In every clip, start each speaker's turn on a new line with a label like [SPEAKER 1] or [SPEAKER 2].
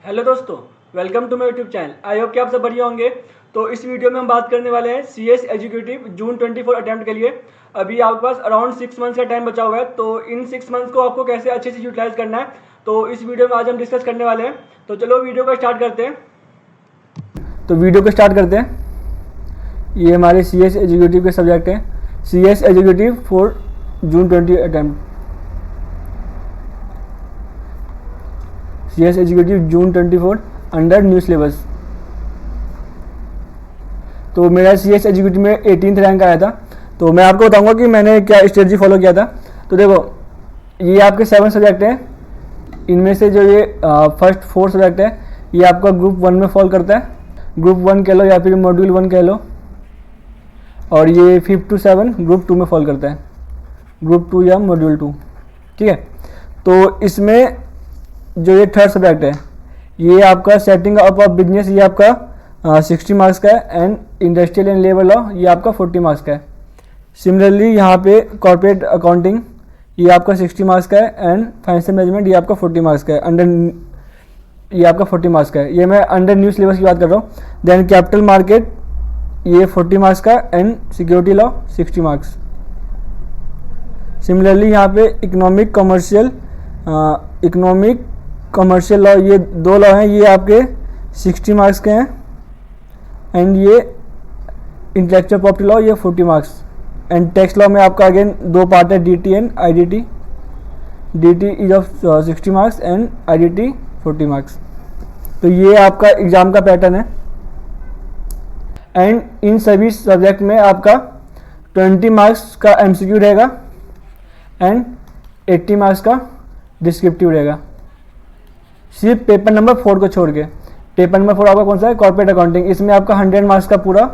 [SPEAKER 1] Hello दोस्तों, welcome to my YouTube channel. I hope कि आप सब बढ़िया होंगे। तो इस वीडियो में हम बात करने वाले हैं सीएस एग्जीक्यूटिव जून 24 अटैम्प्ट के लिए। अभी आपके पास अराउंड 6 मंथ्स का टाइम बचा हुआ है, तो इन 6 मंथ्स को आपको कैसे अच्छे से यूटिलाइज करना है, तो इस वीडियो में आज हम डिस्कस करने वाले हैं। तो चलो वीडियो को स्टार्ट करते हैं।
[SPEAKER 2] ये हमारे सीएस एग्जीक्यूटिव के सब्जेक्ट हैं। CS executive for June 20 attempt. CS executive June 24 under new syllabus. तो मेरा सीएस एग्जीक्यूटिव में 18th रैंक आया था। तो मैं आपको बताऊंगा कि मैंने क्या स्ट्रेटजी फॉलो किया था। तो देखो, ये आपके 7 सब्जेक्ट हैं। इनमें से जो ये फर्स्ट 4 सब्जेक्ट है, ये आपका ग्रुप 1 में फॉल करता है। ग्रुप 1 कह लो या फिर मॉड्यूल 1 कह लो। और ये 5 to 7 ग्रुप 2 में फॉल करता है, ग्रुप 2 या मॉड्यूल 2। ठीक है। तो इसमें जो ये थर्ड सब्जेक्ट है, ये आपका सेटिंग अप ऑफ बिजनेस, ये आपका 60 मार्क्स का है। And industrial and labour law, ये आपका 40 मार्क्स का है। सिमिलरली यहाँ पे कॉर्पोरेट अकाउंटिंग, ये आपका 60 मार्क्स का है। एंड फाइनेंशियल मैनेजमेंट, ये आपका 40 मार्क्स का है। ये आपका 40 मार्क्स का है। ये मैं अंडर न्यू सिलेबस की बात कर रहा हूँ। देन कैपिटल मार्केट, ये 40 मार्क्स का। And security law 60 marks. Similarly यहाँ पे इकोनॉमिक कमर्शियल लॉ, ये 2 लॉ हैं, ये आपके 60 मार्क्स के हैं। एंड ये इंटेलेक्चुअल प्रॉपर्टी लॉ, ये 40 मार्क्स। एंड टैक्स लॉ में आपका अगेन 2 पार्ट है, DT and IDT. DT is of 60 marks and IDT 40 marks. तो ये आपका एग्जाम का पैटर्न है। एंड इन सभी सब्जेक्ट में आपका 20 मार्क्स का एमसीक्यू रहेगा एंड 80 मार्क्स का डिस्क्रिप्टिव रहेगा, सिर्फ पेपर नंबर 4 को छोड़ के। पेपर नंबर 4 आपका कौन सा है? Corporate accounting. इसमें आपका 100 मार्क्स का पूरा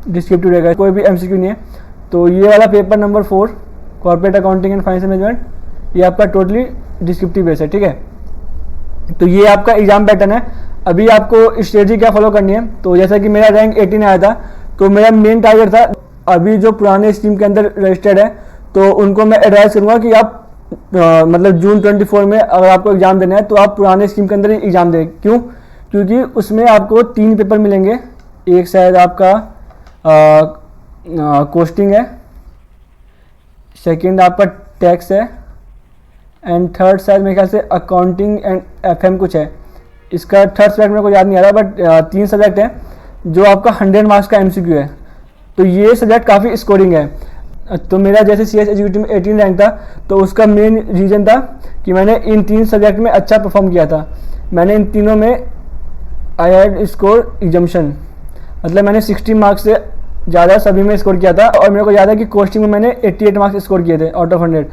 [SPEAKER 2] डिस्क्रिप्टिव रहेगा, कोई भी एमसीक्यू नहीं है। तो ये वाला paper number 4 corporate accounting and financial management, ये आपका टोटली डिस्क्रिप्टिव बेस है। ठीक है। तो ये आपका एग्जाम पैटर्न है। अभी आपको स्ट्रेटजी क्या फॉलो करनी है। तो जैसा कि मेरा रैंक 18 आया था, तो मेरा मेन टारगेट था, अभी जो पुराने स्कीम के अंदर रजिस्टर्ड है, तो उनको मैं एडवाइस करूँगा कि आप मतलब जून 24 में अगर आपको एग्जाम देना है तो आप पुराने स्कीम के अंदर ही एग्जाम दें। क्यों? क्योंकि उसमें आपको 3 पेपर मिलेंगे। एक शायद आपका कोस्टिंग है, सेकंड आपका टैक्स है, एंड थर्ड शायद मेरे ख्याल से अकाउंटिंग एंड एफएम कुछ है। इसका थर्ड सब्जेक्ट मेरे को याद नहीं आ रहा, बट 3 सब्जेक्ट हैं जो आपका 100 मार्क्स का एमसीक्यू है। तो ये सब्जेक्ट काफ़ी स्कोरिंग है। तो मेरा जैसे सीएस एग्जीक्यूटिव में 18 रैंक था, तो उसका मेन रीज़न था कि मैंने इन 3 सब्जेक्ट में अच्छा परफॉर्म किया था। मैंने इन तीनों में आई हैड स्कोर एग्जम्पशन, मतलब मैंने 60 मार्क्स से ज़्यादा सभी में स्कोर किया था। और मेरे को याद है कि कोस्टिंग में मैंने 88 मार्क्स स्कोर किए थे आउट ऑफ 100।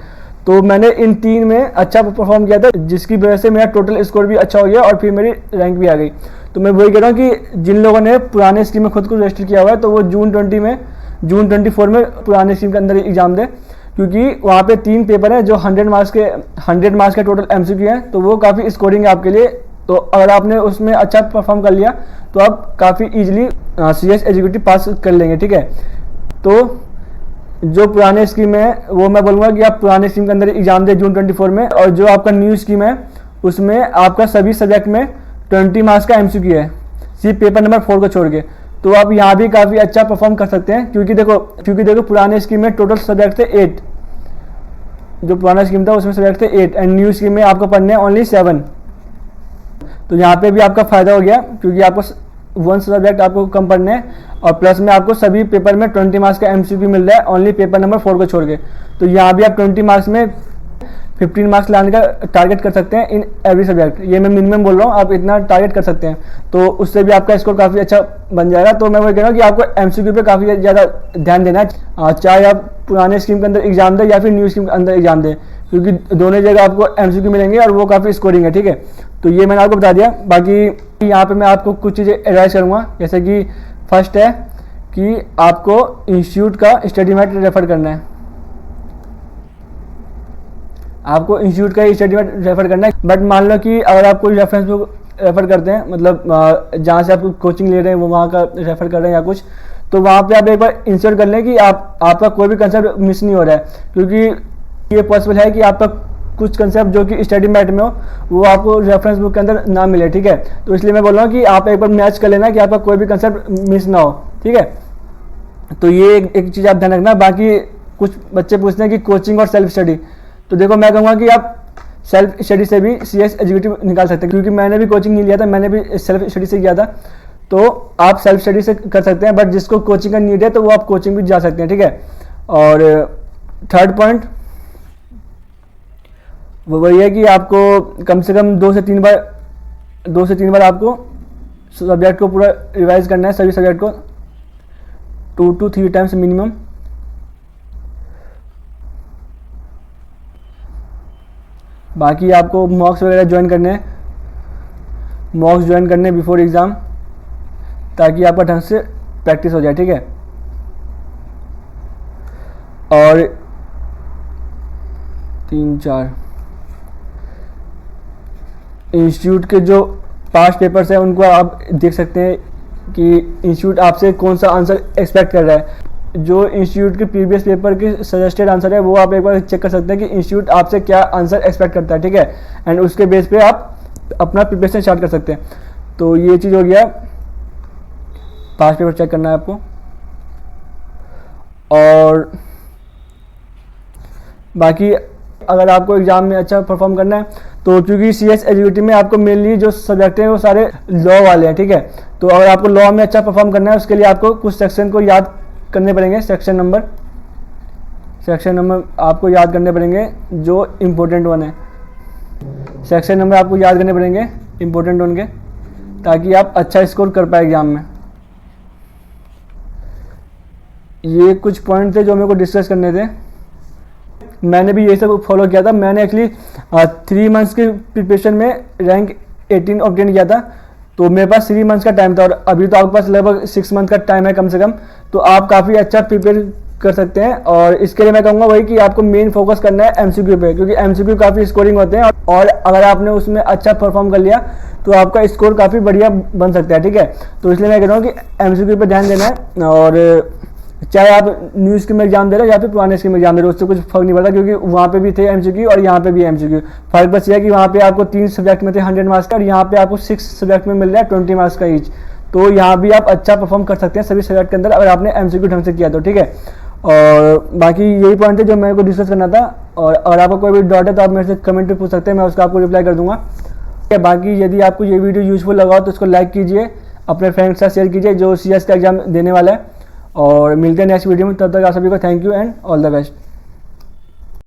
[SPEAKER 2] तो मैंने इन 3 में अच्छा परफॉर्म किया था, जिसकी वजह से मेरा टोटल स्कोर भी अच्छा हो गया और फिर मेरी रैंक भी आ गई। तो मैं वही कह रहा हूँ कि जिन लोगों ने पुराने स्कीम में खुद को रजिस्टर किया हुआ है, तो वो जून 24 में पुराने स्कीम के अंदर एग्जाम दें, क्योंकि वहाँ पे 3 पेपर हैं जो 100 मार्क्स के टोटल एमसीक्यू हैं। तो वो काफ़ी स्कोरिंग है आपके लिए। तो अगर आपने उसमें अच्छा परफॉर्म कर लिया तो आप काफ़ी ईजिली सीएस एग्जीक्यूटिव पास कर लेंगे। ठीक है। तो जो पुराने स्कीम है वो मैं बोलूँगा कि आप पुराने स्कीम के अंदर एग्जाम दें जून 24 में। और जो आपका न्यू स्कीम है उसमें आपका सभी सब्जेक्ट में 20 मार्क्स का एमसीक्यू है, सिर्फ पेपर नंबर 4 को छोड़ के। तो आप यहाँ भी काफ़ी अच्छा परफॉर्म कर सकते हैं, क्योंकि देखो पुराने स्कीम में टोटल सब्जेक्ट थे 8। जो पुराना स्कीम था उसमें सब्जेक्ट थे 8 एंड न्यू स्कीम में आपको पढ़ने हैं ओनली 7। तो यहाँ पे भी आपका फ़ायदा हो गया, क्योंकि आपको 1 सब्जेक्ट आपको कम पढ़ने हैं और प्लस में आपको सभी पेपर में 20 मार्क्स का एमसीक्यू मिल रहा है, ओनली पेपर नंबर 4 को छोड़ के। तो यहाँ भी आप 20 मार्क्स में 15 मार्क्स लाने का टारगेट कर सकते हैं इन एवरी सब्जेक्ट। ये मैं मिनिमम बोल रहा हूँ, आप इतना टारगेट कर सकते हैं, तो उससे भी आपका स्कोर काफ़ी अच्छा बन जाएगा। तो मैं वही कह रहा हूँ कि आपको एमसीक्यू पे काफ़ी ज़्यादा ध्यान देना है, चाहे आप पुराने स्कीम के अंदर एग्जाम दें या फिर न्यू स्कीम के अंदर एग्जाम दें, क्योंकि दोनों जगह आपको एमसीक्यू मिलेंगे और वो काफ़ी स्कोरिंग है। ठीक है। तो ये मैंने आपको बता दिया। बाकी यहाँ पे मैं आपको कुछ चीज़ें एडवाइस करूँगा, जैसे कि फर्स्ट है कि आपको इंस्टीट्यूट का स्टडी मैट रेफर करना है। आपको इंस्टीट्यूट का ही स्टडी मैट रेफर करना है। बट मान लो कि अगर आप कोई रेफरेंस बुक रेफर करते हैं, मतलब जहाँ से आप कोचिंग ले रहे हैं वो वहाँ का रेफर कर रहे हैं या कुछ, तो वहाँ पे आप एक बार इंश्योर कर लें कि आपका कोई भी कंसेप्ट मिस नहीं हो रहा है, क्योंकि ये पॉसिबल है कि आपका कुछ कंसेप्ट जो कि स्टडी मैट में हो वो आपको रेफरेंस बुक के अंदर ना मिले, ठीक है। तो इसलिए मैं बोल रहा हूँ कि आप एक बार मैच कर लेना कि आपका कोई भी कंसेप्ट मिस ना हो, ठीक है। तो ये एक चीज़ आप ध्यान रखना। बाकी कुछ बच्चे पूछते हैं कि कोचिंग और सेल्फ स्टडी, तो देखो मैं कहूँगा कि आप सेल्फ स्टडी से भी CS एग्जीक्यूटिव निकाल सकते हैं, क्योंकि मैंने भी कोचिंग नहीं लिया था, मैंने भी सेल्फ स्टडी से किया था। तो आप सेल्फ स्टडी से कर सकते हैं, बट जिसको कोचिंग का नीड है तो वो आप कोचिंग भी जा सकते हैं, ठीक है। और थर्ड पॉइंट वो वही है कि आपको कम से कम 2 से 3 बार आपको सब्जेक्ट को पूरा रिवाइज करना है, सभी सब्जेक्ट को 2 to 3 टाइम्स मिनिमम। बाकी आपको मॉक्स वगैरह ज्वाइन करने हैं, मॉक्स ज्वाइन करने बिफोर एग्ज़ाम, ताकि आपका ढंग से प्रैक्टिस हो जाए, ठीक है। और 3-4 इंस्टीट्यूट के जो पास्ट पेपर्स हैं उनको आप देख सकते हैं कि इंस्टीट्यूट आपसे कौन सा आंसर एक्सपेक्ट कर रहा है। जो इंस्टीट्यूट के प्रीवियस पेपर के सजेस्टेड आंसर है वो आप एक बार चेक कर सकते हैं कि इंस्टीट्यूट आपसे क्या आंसर एक्सपेक्ट करता है, ठीक है। एंड उसके बेस पे आप अपना प्रिपरेशन स्टार्ट कर सकते हैं। तो ये चीज़ हो गया, पास्ट पेपर चेक करना है आपको। और बाकी अगर आपको एग्ज़ाम में अच्छा परफॉर्म करना है तो क्योंकि CS एग्जीक्यूटिव में आपको मेनली जो सब्जेक्ट हैं वो सारे लॉ वाले हैं, ठीक है। तो अगर आपको लॉ में अच्छा परफॉर्म करना है उसके लिए आपको कुछ सेक्शन को याद करने पड़ेंगे, सेक्शन नंबर आपको याद करने पड़ेंगे जो इम्पोर्टेंट वन है। सेक्शन नंबर आपको याद करने पड़ेंगे इम्पोर्टेंट वन के, ताकि आप अच्छा स्कोर कर पाए एग्जाम में। ये कुछ पॉइंट थे जो मेरे को डिस्कस करने थे, मैंने भी ये सब फॉलो किया था। मैंने एक्चुअली 3 मंथ्स की प्रिपरेशन में रैंक 18 ऑब्टेन किया था, तो मेरे पास 3 मंथ्स का टाइम था, और अभी तो आपके पास लगभग 6 मंथ का टाइम है कम से कम, तो आप काफ़ी अच्छा प्रिपेयर कर सकते हैं। और इसके लिए मैं कहूँगा वही कि आपको मेन फोकस करना है MCQ पे, क्योंकि MCQ काफ़ी स्कोरिंग होते हैं, और अगर आपने उसमें अच्छा परफॉर्म कर लिया तो आपका स्कोर काफ़ी बढ़िया बन सकता है, ठीक है। तो इसलिए मैं कह रहा हूँ कि MCQ पे ध्यान देना है। और चाहे आप न्यू स्कीम में एग्जाम दे रहे हो या फिर पुराने स्कीम में एग्जाम दे रहे हो, उससे कुछ फर्क नहीं पड़ता, क्योंकि वहाँ पे भी थे MCQ और यहाँ पे भी MCQ। फर्क बस ये है कि वहाँ पे आपको 3 सब्जेक्ट में थे 100 मार्क्स का, और यहाँ पे आपको 6 सब्जेक्ट में मिल रहा है 20 मार्क्स का ईच। तो यहाँ भी आप अच्छा परफॉर्म कर सकते हैं सभी सब्जेक्ट के अंदर, अगर आपने MCQ ढंग से किया तो, ठीक है। और बाकी यही पॉइंट है जो मेरे को डिस्कस करना था। और अगर आपको कोई भी डाउट है तो आप मेरे से कमेंट पे पूछ सकते हैं, मैं उसका आपको रिप्लाई कर दूंगा। बाकी यदि आपको ये वीडियो यूजफुल लगा हो तो इसको लाइक कीजिए, अपने फ्रेंड्स के साथ शेयर कीजिए जो CS का एग्जाम देने वाला है। और मिलते हैं नेक्स्ट वीडियो में, तब तक आप सभी को thank you and all the best.